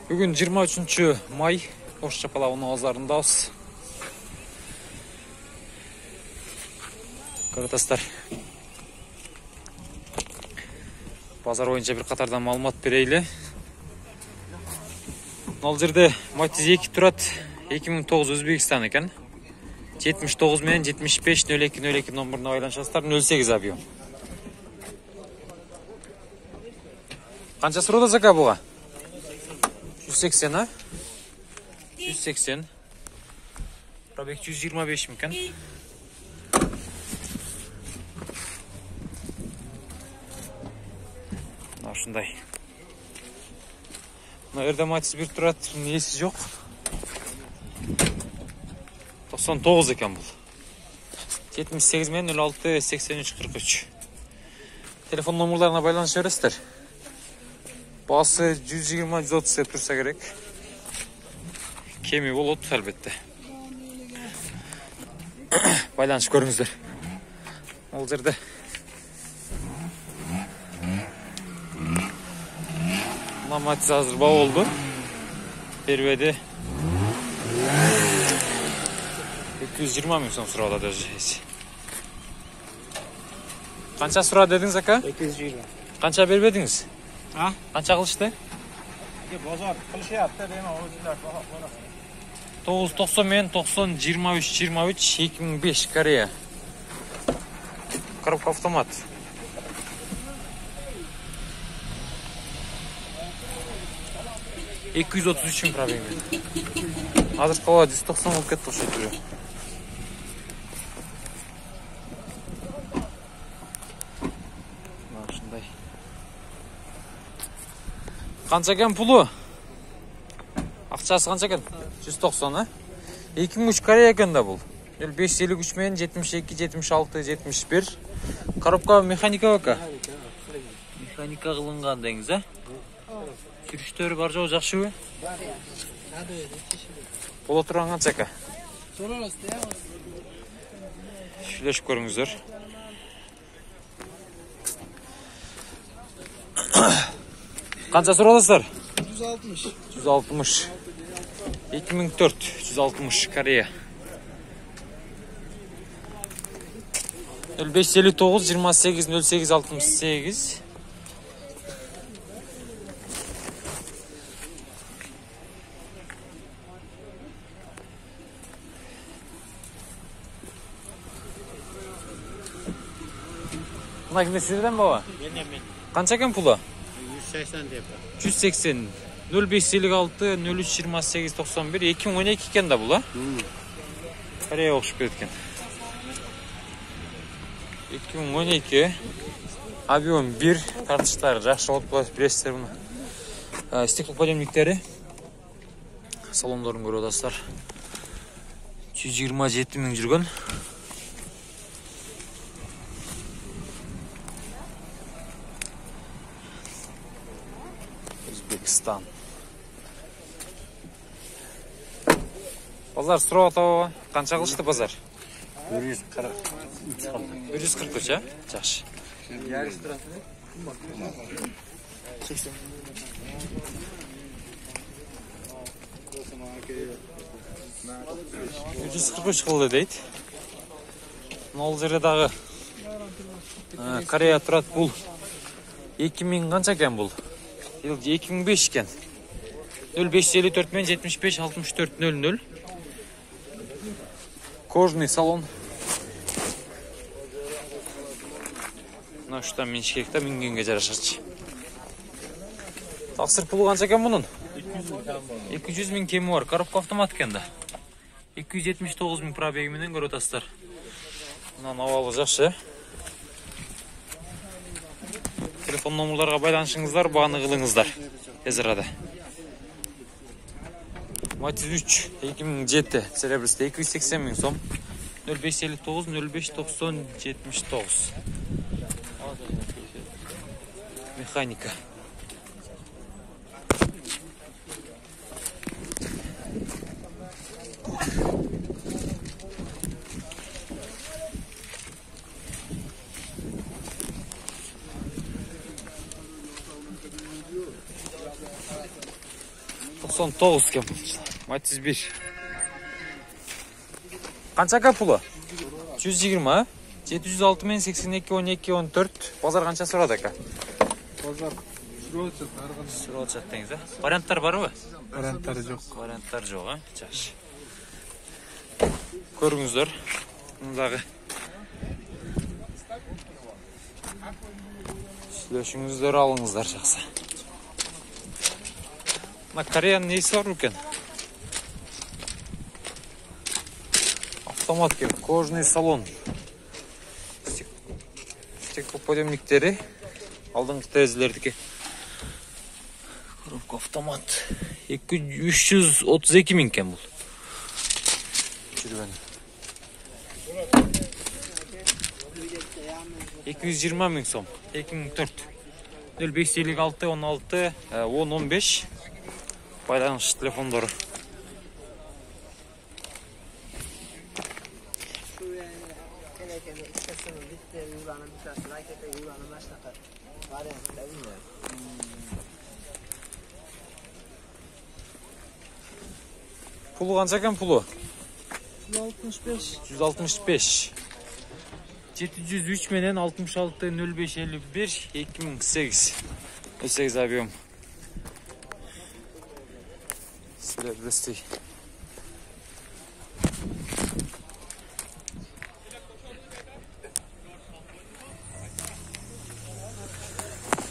Бүгін 23 май Ош Чапалауының базарындамыз. Көресіздер. Базар бойынша бір қатардан маалымат берейлі. Ол жерде Matiz 2 тұрат 2009 Өзбекстан екен. 79 мен 75-02-02 номеріне байланышасыздар. 08 объем. Қанша сұруда зака бұға? 180, а? 180. Пробег 125 мекен. Шындай. Мына Matiz 1 тұрат, несі жоқ. 99 екен бұл. 78 мен 06 83 43. Телефон номерларына байланыш бересіздер. Басы 120-130 деп тұрса керек. Кеми болады әлбетте. Байланыш көріңіздер. Ол жерде. Мына Matiz азыр бау oldu. Перведе 220 мың сом сұрады даже. Қанша сұрады дедіңіз ака? 220. Қанша бербедіңіз? А? Қанша қылышты? Базар қылышы атты деймін, өзілер. 990 мен 90 23 2005 Корея. Коробка автомат. $233 пробегмен. Азыр қала 190 болып кетті осы түрі. Шындай. Қанша екен пұлы? Ақшасы қанша екен? 190, а? 2003 Корея екен да бұл. 0553 мен 72, 76, 71. Коробка механика бака? Механика қылынған деңіз, а? Сүріштері бар жоғы жақшы бе? Бұл отырған қанша ака? Шүлешіп көріңіздер. Қанша сұрадыңыздар? 160. 160. 2004 160 Корея. 0559 28 08 68. Мына кімде сізден баба? Мен. Қанша екен пұлы? 180 деп. 180. 0556 03 28 91. 2012 екен да бұл, а? Корея оқшып кеткен. 2012. Объем 1. Картыштары жақшы болып қалады, білесіздер бұны. Стеклоподъемниктері. Салондарын көріп отырсыздар. 127 мың жүрген. Өзбекстан. Базар сұрау атауы. Қанша қылышты базар? 143, а? Жақшы. 143 қылды дейді. Ол жерде дағы Корея тұрат бұл. 2000 қанша екен бұл? 2005 екен. 0554 мен 75 64 00. Кожный салон. Мына үштен мен шекекті мінгенге жарашарчы. Тақсыр пұлы қанша екен бұның? 200 мың кемі бар. Коробка автомат екен да. 279 мың пробегіменен көріп отырсыздар. Мына авалы жақшы. Телефон номерларға байланышыңыздар, бағаны қылыңыздар. Езірады. Matiz 3 2007 серебрісті 280 мың сом. 0559 05 90 79. Механика. 99 ekan. Matiz 1. Qancha aka puli? 120. 706 men 82 12 14. Bozor qancha so'radi aka? Bozor So'rayotgan dengiz. Variantlar bormi? variantlari yo'q. Variantlar yo'q, ha? Yaxshi. Ko'ringizlar. Bundagı Sülöşünüzleri alыңыздар жақсы. Mına Koreyan neyisi var ekan? Автомат екен, кожаный салон. Стеклоподъемниктері. Алдыңғы терезелердікі. Коробка автомат. 332 min ekan бұл. Жүргені. 220 min so'm. 2004. 0556 16 10 15. Байланыш телефондары. Pulu qancha ekan pulu? 165. 165. 703 menen 66 05 51 2008. 8 объем. Серебристый.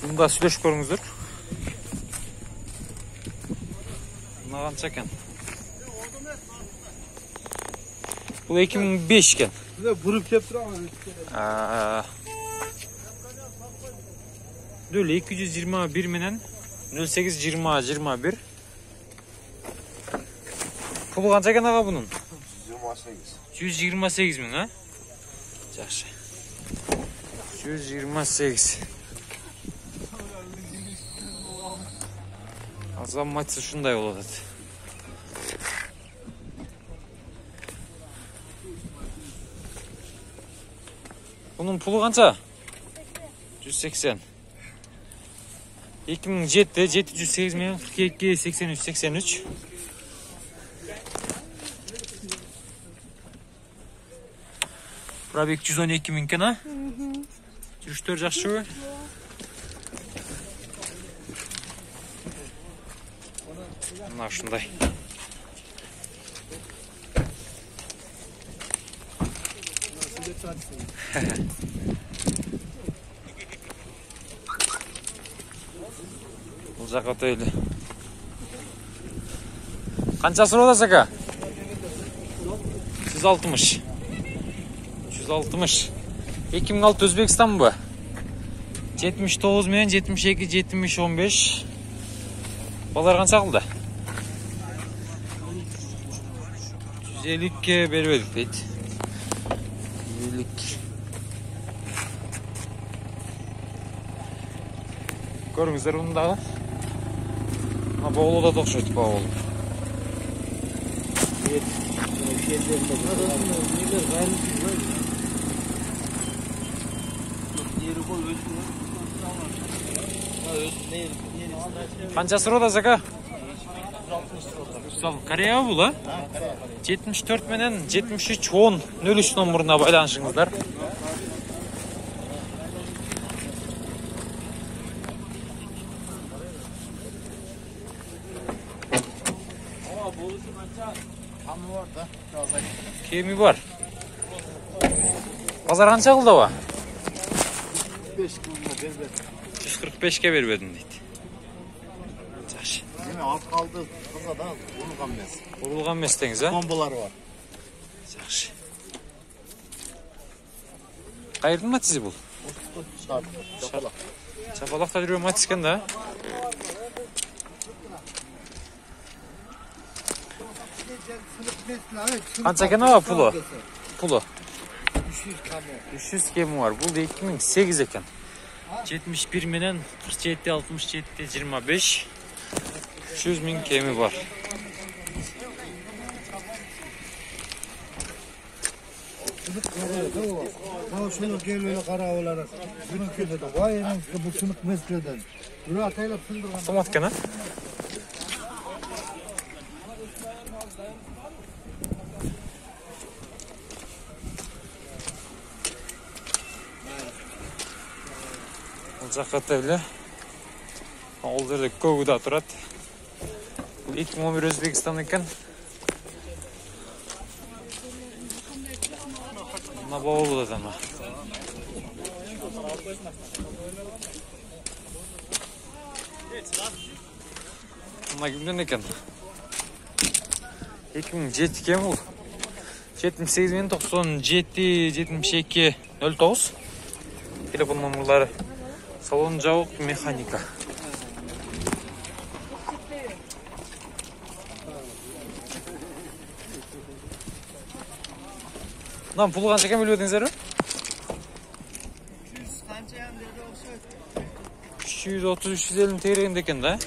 Bunda süleşip görüңүздөр. Mına qancha ekan? Bu 2005 ekan. Burup kep turamiz. Böyle 221 menen 08 20 21. Pulu qancha ekan ağa bunun? 128 min, ha? Yaxşı. 128. Azammatı şunday oladı. Bunun pulu qancha? 180. 2007'de 708 min 42 83 83. Probek 112 min ekan, ha? Жүрүштөр жакшыбы? Мына ушундай. Бул жака өтөйлү. Канча сурабыз ака? 160. 160. 2006 Özbekistan bu. 79 men 72 70 15. Balar qancha qıldı? 150'ke berbedik deydi. 150. Көріңіздер бұндағы. Мына боғылы да тоқшайды боғылы. Қанша сұрады ака? Корея бұл, а? 74 менен 73 10 03 номеріне байланышыңыздар. Kemi var. Pazar qancha qildi va? 145'ke berbedim deydi. Yaxshi. Yine alt kaldı. Kıza da vurulgan mes. Vurulgan mes dеңiz, ha? Bombalar var. Yaxshi. Qayerдің матизі бұл? Çapalak. Çapalaqta жүрген матиз екен да? Qancha ekan ava pulu? Pulu. 300 kemi var. Bu da 2008 ekan. 71 menen 47 67 25. 300 min kemi var. Şunu gel öyle kara olarak. Bunu kötü de. Vay bu sınıf mesleğden. Bunu atayla sındırgan. Автомат ekan, ha? жаққа тәулі. Ол жерде көгі да тұрады. 2011 Өзбекстан екен. Мына бауылы да ма. Мына кімден екен? 2007 екен бұл. 78 мен 97 72 09. Телефон номерлары. Салон жауық механика. Lan pulu qancha ekan bilib 330 350 tergende ekan da.